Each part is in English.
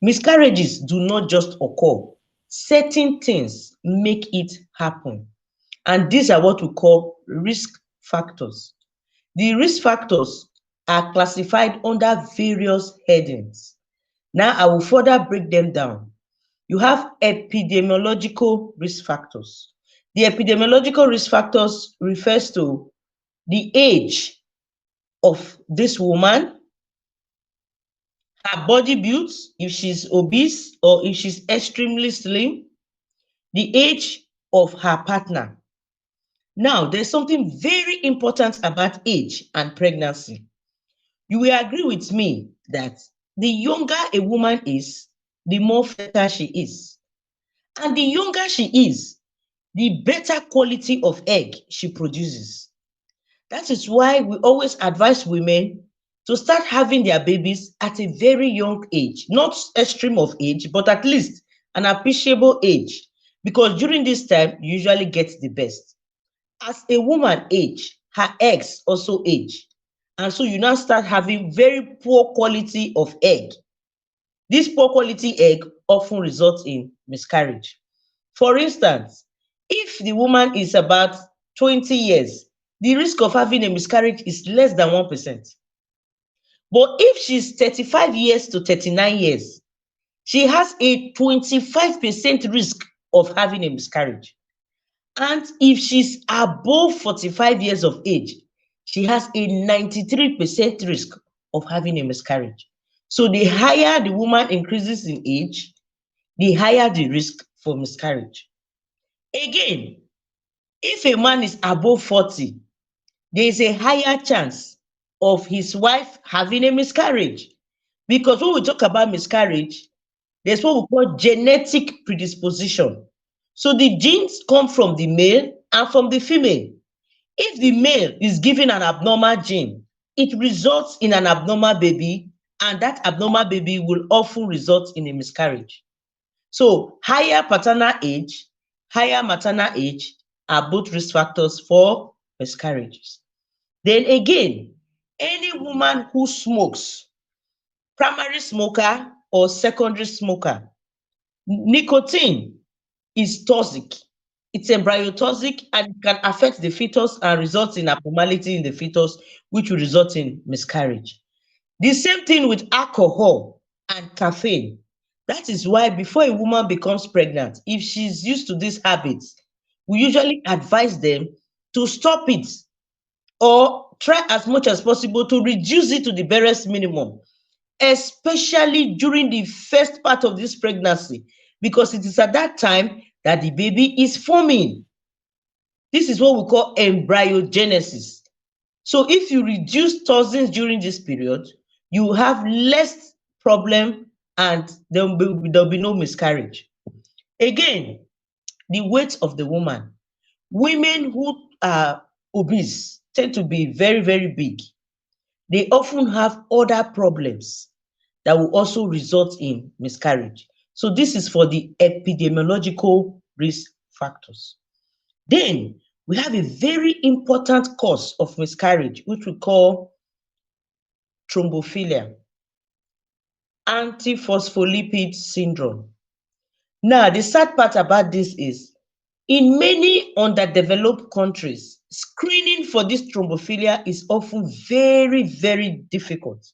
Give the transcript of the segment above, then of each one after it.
Miscarriages do not just occur. Certain things make it happen. And these are what we call risk factors. The risk factors are classified under various headings. Now I will further break them down. You have epidemiological risk factors. The epidemiological risk factors refers to the age of this woman, her body build, if she's obese or if she's extremely slim, the age of her partner. Now, there's something very important about age and pregnancy. You will agree with me that the younger a woman is, the more fertile she is. And the younger she is, the better quality of egg she produces. That is why we always advise women to start having their babies at a very young age, not extreme of age, but at least an appreciable age, because during this time, you usually get the best. As a woman age, her eggs also age. And so you now start having very poor quality of egg. This poor quality egg often results in miscarriage. For instance, if the woman is about 20 years, the risk of having a miscarriage is less than 1%. But if she's 35 years to 39 years, she has a 25% risk of having a miscarriage. And if she's above 45 years of age, she has a 93% risk of having a miscarriage. So the higher the woman increases in age, the higher the risk for miscarriage. Again, if a man is above 40, there is a higher chance of his wife having a miscarriage. Because when we talk about miscarriage, there's what we call genetic predisposition. So the genes come from the male and from the female. If the male is given an abnormal gene, it results in an abnormal baby, and that abnormal baby will often result in a miscarriage. So higher maternal age are both risk factors for miscarriages. Then again, any woman who smokes, primary smoker or secondary smoker, nicotine is toxic. It's embryotoxic and can affect the fetus and result in abnormality in the fetus, which will result in miscarriage. The same thing with alcohol and caffeine. That is why before a woman becomes pregnant, if she's used to these habits, we usually advise them to stop it or try as much as possible to reduce it to the barest minimum, especially during the first part of this pregnancy, because it is at that time that the baby is forming. This is what we call embryogenesis. So if you reduce toxins during this period, you will have less problem and there'll be no miscarriage. Again, the weight of the woman. Women who are obese tend to be very, very big. They often have other problems that will also result in miscarriage. So this is for the epidemiological risk factors. Then we have a very important cause of miscarriage, which we call thrombophilia, antiphospholipid syndrome. Now, the sad part about this is in many underdeveloped countries, screening for this thrombophilia is often very, very difficult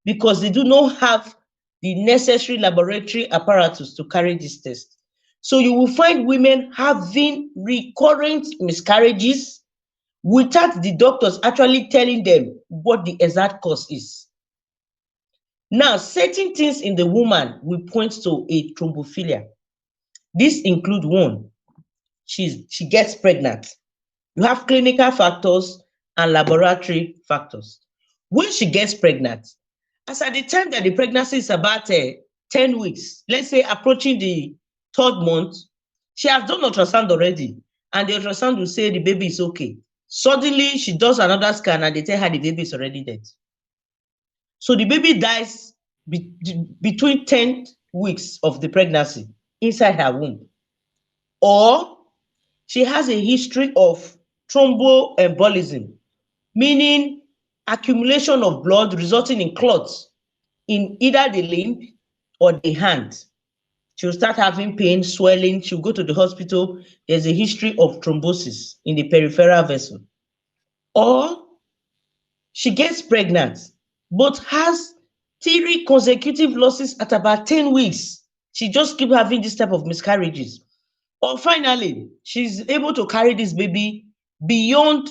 because they do not have the necessary laboratory apparatus to carry this test. So you will find women having recurrent miscarriages without the doctors actually telling them what the exact cause is. Now, certain things in the woman will point to a thrombophilia. This include one, she gets pregnant. You have clinical factors and laboratory factors. When she gets pregnant, as at the time that the pregnancy is about 10 weeks, let's say approaching the third month, she has done ultrasound already, and the ultrasound will say the baby is okay. Suddenly, she does another scan and they tell her the baby is already dead. So the baby dies between 10 weeks of the pregnancy inside her womb. Or she has a history of thromboembolism, meaning accumulation of blood resulting in clots in either the limb or the hand. She'll start having pain, swelling. She'll go to the hospital. There's a history of thrombosis in the peripheral vessel. Or she gets pregnant, but has 3 consecutive losses at about 10 weeks. She just keep having this type of miscarriages. Or finally, she's able to carry this baby beyond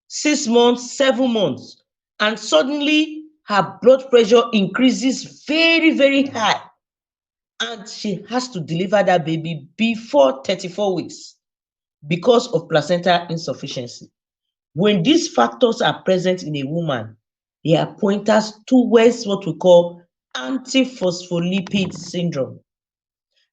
6 months, 7 months, and suddenly her blood pressure increases very, very high, and she has to deliver that baby before 34 weeks because of placental insufficiency. When these factors are present in a woman, they are pointers towards what we call antiphospholipid syndrome.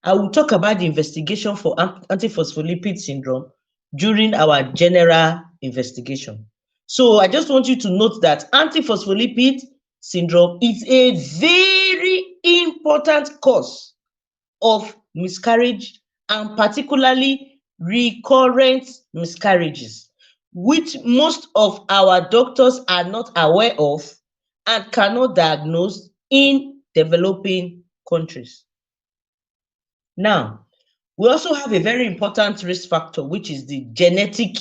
I will talk about the investigation for antiphospholipid syndrome during our general investigation. So I just want you to note that antiphospholipid syndrome is a very important cause of miscarriage, and particularly recurrent miscarriages, which most of our doctors are not aware of and cannot diagnose in developing countries. Now, we also have a very important risk factor, which is the genetic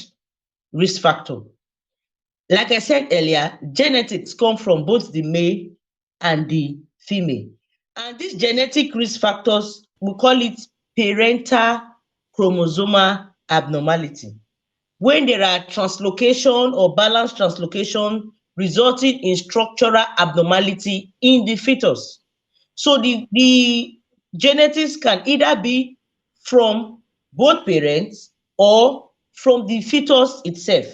risk factor. Like I said earlier, genetics come from both the male and the female. And these genetic risk factors, we call it parental chromosomal abnormality. When there are translocation or balance translocation resulting in structural abnormality in the fetus. So the genetics can either be from both parents or from the fetus itself.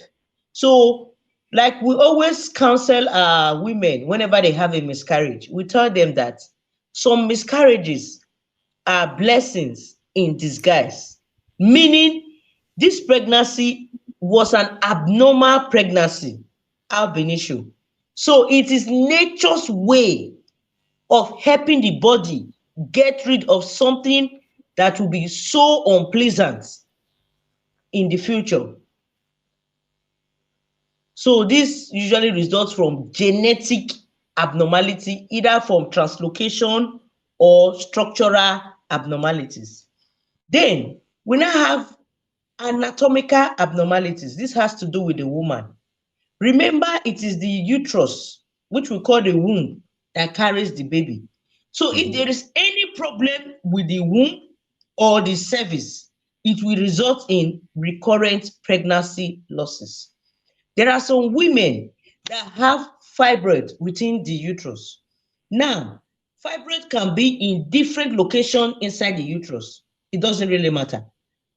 So, like we always counsel our women whenever they have a miscarriage, we tell them that some miscarriages are blessings in disguise, meaning this pregnancy was an abnormal pregnancy, ab initio. So it is nature's way of helping the body get rid of something that will be so unpleasant in the future. So this usually results from genetic abnormality, either from translocation or structural abnormalities. Then we now have anatomical abnormalities. This has to do with the woman. Remember, it is the uterus, which we call the womb, that carries the baby. So if there is any problem with the womb or the cervix, it will result in recurrent pregnancy losses. There are some women that have fibroid within the uterus. Now, fibroid can be in different locations inside the uterus. It doesn't really matter.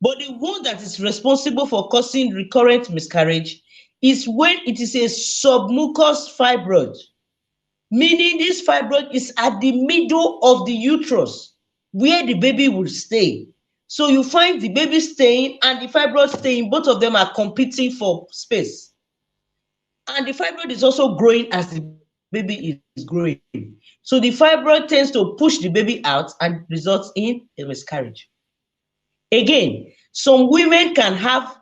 But the one that is responsible for causing recurrent miscarriage is when it is a submucous fibroid, meaning this fibroid is at the middle of the uterus where the baby will stay. So you find the baby staying and the fibroid staying, both of them are competing for space. And the fibroid is also growing as the baby is growing. So the fibroid tends to push the baby out and results in a miscarriage. Again, some women can have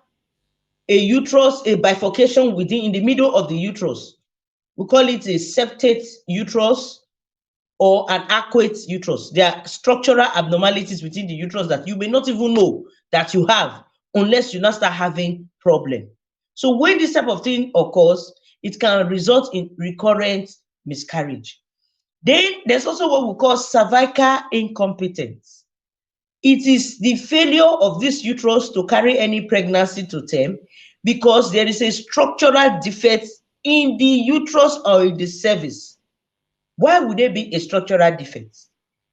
a uterus, a bifurcation within in the middle of the uterus. We call it a septate uterus or an arcuate uterus. There are structural abnormalities within the uterus that you may not even know that you have unless you now start having problem. So when this type of thing occurs, it can result in recurrent miscarriage. Then there's also what we call cervical incompetence. It is the failure of this uterus to carry any pregnancy to term because there is a structural defect in the uterus or in the cervix. Why would there be a structural defect?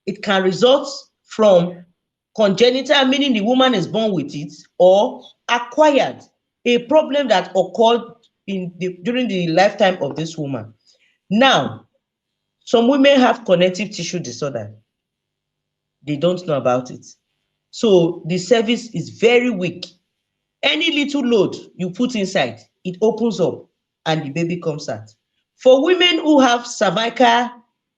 It can result from congenital, meaning the woman is born with it, or acquired, a problem that occurred during the lifetime of this woman. Now, some women have connective tissue disorder. They don't know about it. So the cervix is very weak. Any little load you put inside, it opens up and the baby comes out. For women who have cervical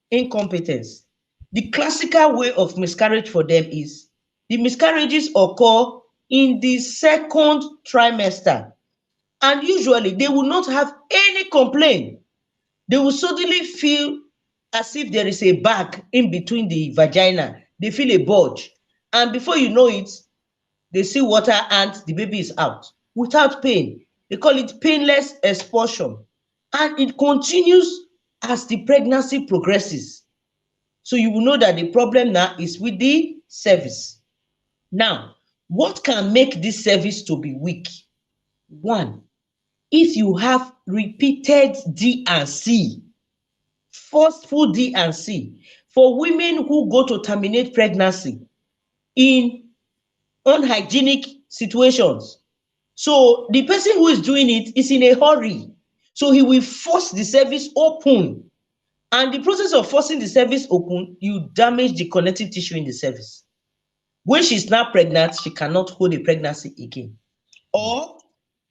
incompetence, the classical way of miscarriage for them is the miscarriages occur in the second trimester, and usually they will not have any complaint. They will suddenly feel as if there is a bag in between the vagina. They feel a bulge. And before you know it, they see water and the baby is out without pain. They call it painless expulsion. And it continues as the pregnancy progresses. So you will know that the problem now is with the cervix. Now, what can make this cervix to be weak? One, if you have repeated D and C, forceful D and C, for women who go to terminate pregnancy in unhygienic situations. So the person who is doing it is in a hurry. So he will force the cervix open. And the process of forcing the cervix open, you damage the connective tissue in the cervix. When she's now pregnant, she cannot hold a pregnancy again. Or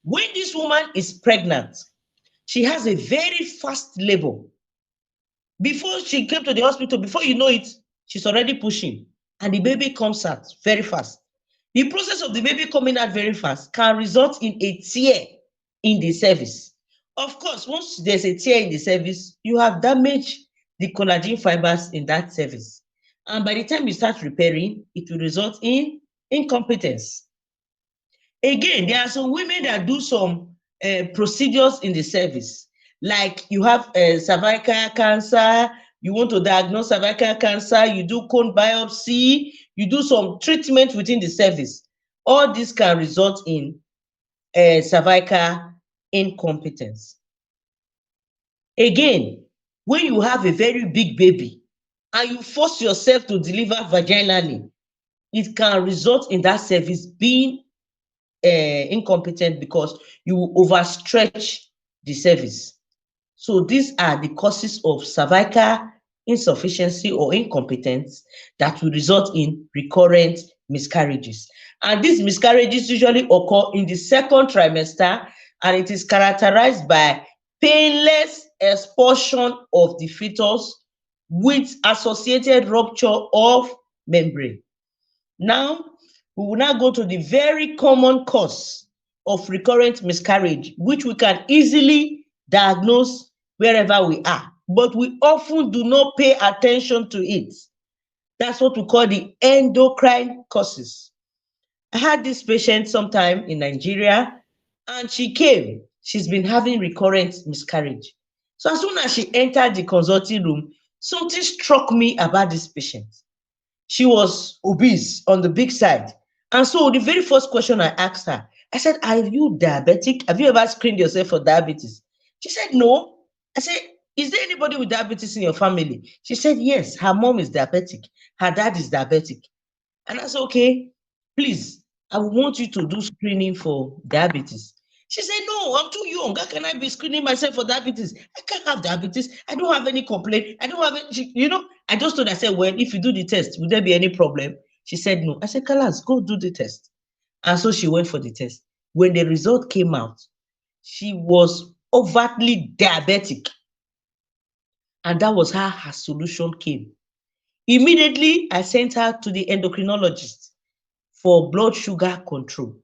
when this woman is pregnant, she has a very fast labor. Before she came to the hospital, before you know it, she's already pushing, and the baby comes out very fast. The process of the baby coming out very fast can result in a tear in the cervix. Of course, once there's a tear in the cervix, you have damaged the collagen fibers in that cervix. And by the time you start repairing, it will result in incompetence. Again, there are some women that do some procedures in the cervix, like you have cervical cancer, you want to diagnose cervical cancer, you do cone biopsy, you do some treatment within the cervix. All this can result in cervical incompetence. Again, when you have a very big baby and you force yourself to deliver vaginally, it can result in that cervix being incompetent because you overstretch the cervix. So these are the causes of cervical insufficiency or incompetence that will result in recurrent miscarriages. And these miscarriages usually occur in the second trimester, and it is characterized by painless expulsion of the fetus with associated rupture of membrane. Now, we will now go to the very common cause of recurrent miscarriage, which we can easily diagnose wherever we are, but we often do not pay attention to it. That's what we call the endocrine causes. I had this patient sometime in Nigeria, and she came. She's been having recurrent miscarriage. So as soon as she entered the consulting room, something struck me about this patient. She was obese on the big side. And so the very first question I asked her, I said, are you diabetic? Have you ever screened yourself for diabetes? She said, no. I said, is there anybody with diabetes in your family? She said, yes, her mom is diabetic. Her dad is diabetic. And I said, okay, please, I want you to do screening for diabetes. She said, no, I'm too young. How can I be screening myself for diabetes? I can't have diabetes. I don't have any complaint. I don't have any, I just told her, I said, well, if you do the test, will there be any problem? She said, no. I said, Kalas, go do the test. And so she went for the test. When the result came out, she was overtly diabetic. And that was how her solution came. Immediately, I sent her to the endocrinologist for blood sugar control.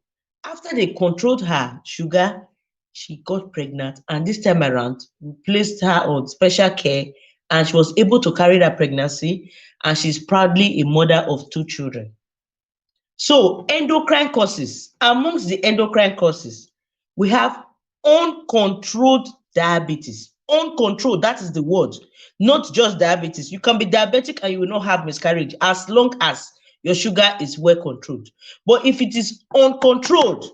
After they controlled her sugar, she got pregnant. And this time around, we placed her on special care, and she was able to carry that pregnancy. And she's proudly a mother of 2 children. So endocrine causes, amongst the endocrine causes, we have uncontrolled diabetes. Uncontrolled, that is the word, not just diabetes. You can be diabetic and you will not have miscarriage as long as your sugar is well controlled. But if it is uncontrolled,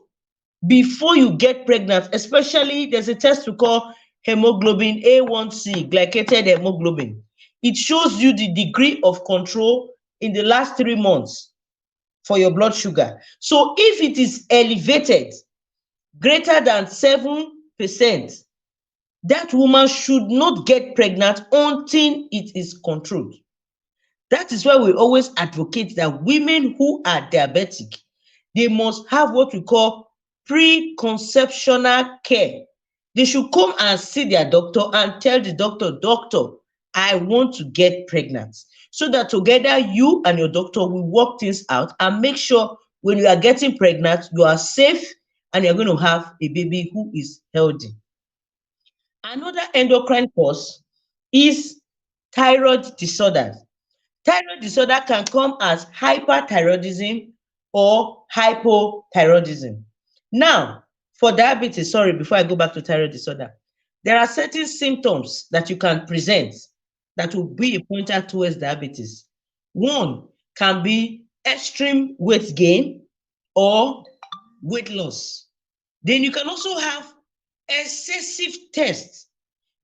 before you get pregnant, especially there's a test we call hemoglobin A1C, glycated hemoglobin. It shows you the degree of control in the last 3 months for your blood sugar. So if it is elevated, greater than 7%, that woman should not get pregnant until it is controlled. That is why we always advocate that women who are diabetic, they must have what we call preconceptional care. They should come and see their doctor and tell the doctor, doctor, I want to get pregnant. So that together you and your doctor will work things out and make sure when you are getting pregnant, you are safe and you're going to have a baby who is healthy. Another endocrine cause is thyroid disorders. Thyroid disorder can come as hyperthyroidism or hypothyroidism. Now, for diabetes, sorry, before I go back to thyroid disorder, there are certain symptoms that you can present that will be a pointer towards diabetes. One can be extreme weight gain or weight loss. Then you can also have excessive thirst.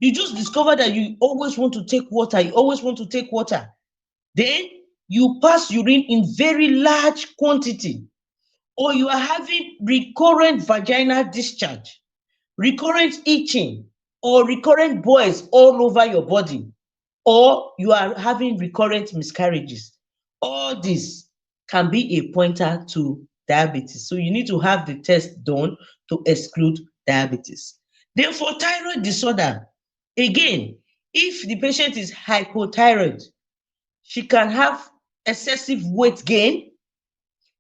You just discover that you always want to take water, you always want to take water. Then you pass urine in very large quantity, or you are having recurrent vaginal discharge, recurrent itching, or recurrent boils all over your body, or you are having recurrent miscarriages. All this can be a pointer to diabetes. So you need to have the test done to exclude diabetes. Then for thyroid disorder, again, if the patient is hypothyroid, she can have excessive weight gain.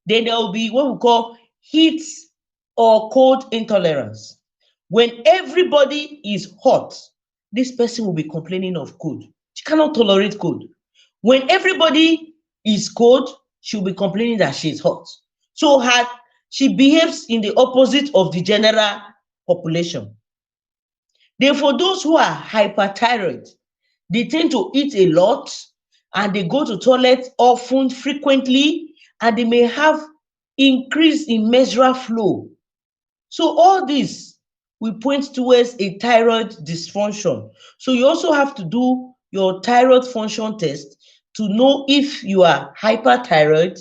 Then there will be what we call heat or cold intolerance. When everybody is hot, this person will be complaining of cold. She cannot tolerate cold. When everybody is cold, she'll be complaining that she is hot. So she behaves in the opposite of the general population. Then for those who are hyperthyroid, they tend to eat a lot and they go to toilet often, frequently, and they may have increase in menstrual flow. So all this will point towards a thyroid dysfunction. So you also have to do your thyroid function test to know if you are hyperthyroid,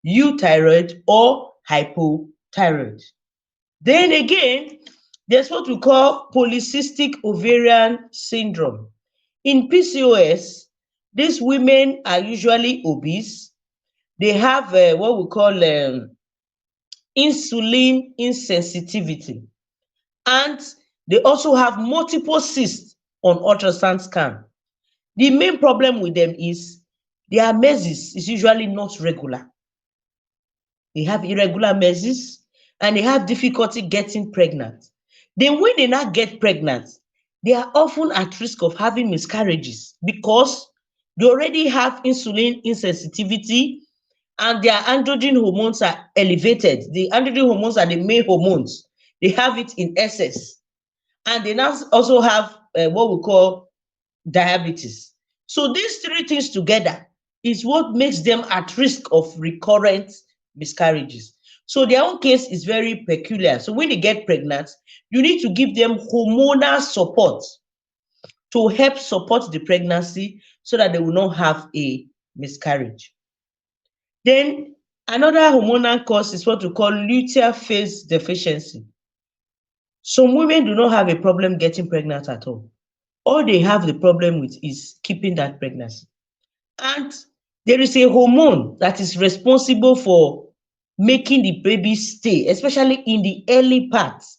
euthyroid, or hypothyroid. Then again, there's what we call polycystic ovarian syndrome. In PCOS, these women are usually obese. They have what we call insulin insensitivity, and they also have multiple cysts on ultrasound scan. The main problem with them is their menses is usually not regular. They have irregular menses and they have difficulty getting pregnant. Then when they now get pregnant, they are often at risk of having miscarriages because they already have insulin insensitivity and their androgen hormones are elevated. The androgen hormones are the main hormones. They have it in excess. And they now also have what we call diabetes. So these three things together is what makes them at risk of recurrent miscarriages. So their own case is very peculiar. So when they get pregnant, you need to give them hormonal support to help support the pregnancy so that they will not have a miscarriage. Then another hormonal cause is what we call luteal phase deficiency. Some women do not have a problem getting pregnant at all. All they have the problem with is keeping that pregnancy. And there is a hormone that is responsible for making the baby stay, especially in the early parts.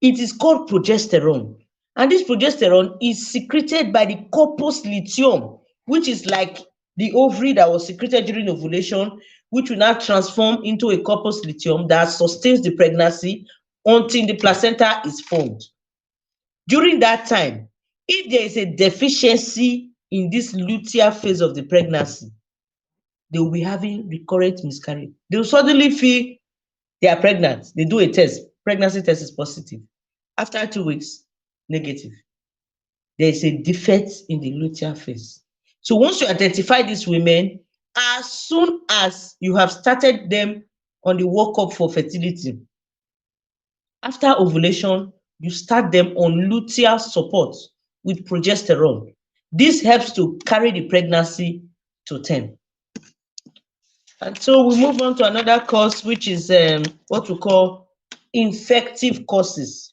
It is called progesterone. And this progesterone is secreted by the corpus luteum, which is like the ovary that was secreted during ovulation, which will now transform into a corpus luteum that sustains the pregnancy until the placenta is formed. During that time, if there is a deficiency in this luteal phase of the pregnancy, they will be having recurrent miscarriage. They will suddenly feel they are pregnant. They do a test. Pregnancy test is positive. After 2 weeks, negative. There is a defect in the luteal phase. So once you identify these women, as soon as you have started them on the workup for fertility, after ovulation, you start them on luteal support with progesterone. This helps to carry the pregnancy to term. And so we move on to another cause, which is what we call infective causes.